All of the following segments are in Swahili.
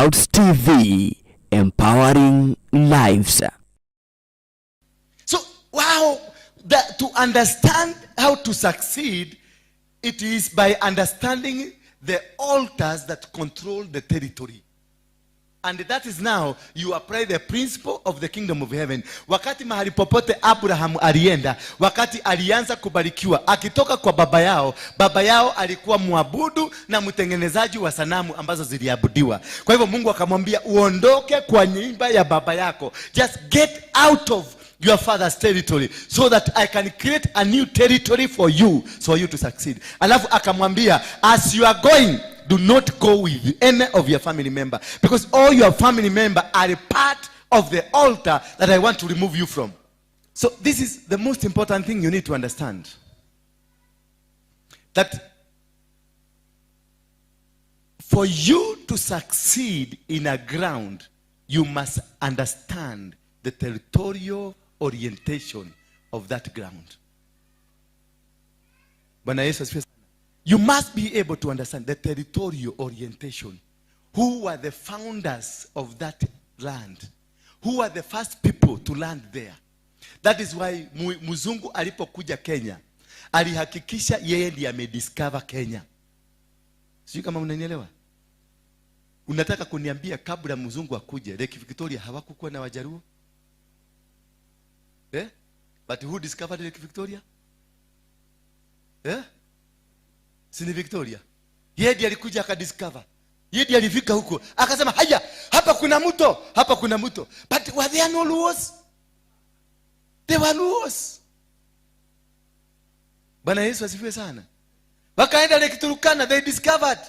Clouds TV, empowering lives. So, wow, to understand how to succeed, it is by understanding the altars that control the territory. And that is now you apply the principle of the kingdom of heaven. Wakati mahali popote Abraham alienda, wakati alianza kubarikiwa, akitoka kwa baba yao alikuwa muabudu na mtengenezaji wa sanamu ambazo ziliabudiwa. Kwa hivyo Mungu akamwambia uondoke kwa nyumba ya baba yako. Just get out of your father's territory so that I can create a new territory for you to succeed. Alafu akamwambia, as you are going, do not go with any of your family member, because all your family member are a part of the altar that I want to remove you from. So this is the most important thing you need to understand. That for you to succeed in a ground, you must understand the territorial orientation of that ground. Bwana Yesu asifiwe. You must be able to understand the territorial orientation. Who were the founders of that land? Who were the first people to land there? That is why mzungu alipokuja Kenya, alihakikisha yeye ndiye amediscover Kenya. Sijui kama unanielewa. Unataka kuniambia kabla mzungu akuje, Lake Victoria hawakukuwa na Wajaruo? But who discovered Lake Victoria? Sini Victoria. Yeye ndiye alikuja akadiscover. Yeye ndiye alifika huko. Akasema, "Haya, hapa kuna mto, hapa kuna mto." But were there no Luos? They were Luos. Bwana Yesu asifiwe sana. Wakaenda Lake Turkana, they discovered.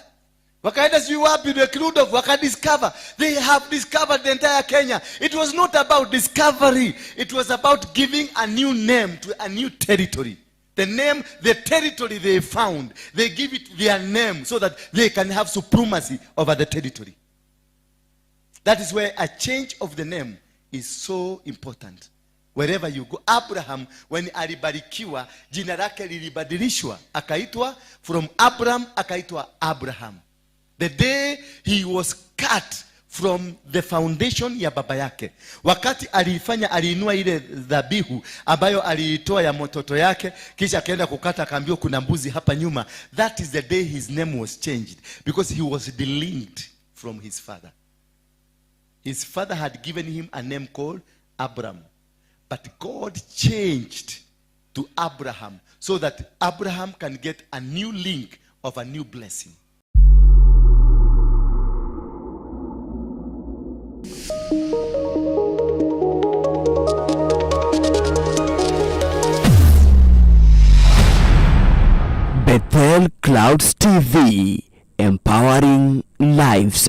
Wakaenda sijui wapi Lake Rudolph, wakadiscover. They have discovered the entire Kenya. It was not about discovery. It was about giving a new name to a new territory. The name, the territory they found, they give it their name so that they can have supremacy over the territory. That is where a change of the name is so important. Wherever you go, Abraham, when alibarikiwa, jina lake lilibadilishwa, akaitwa from Abraham, akaitwa Abraham. The day he was cut from the foundation ya baba yake, wakati aliinua ile dhabihu ambayo aliitoa ya mtoto yake, kisha akaenda kukata, akaambiwa kuna mbuzi hapa nyuma. That is the day his name was changed, because he was delinked from his father. His father had given him a name called Abram, but God changed to Abraham so that Abraham can get a new link of a new blessing. Bethel Clouds TV, empowering lives.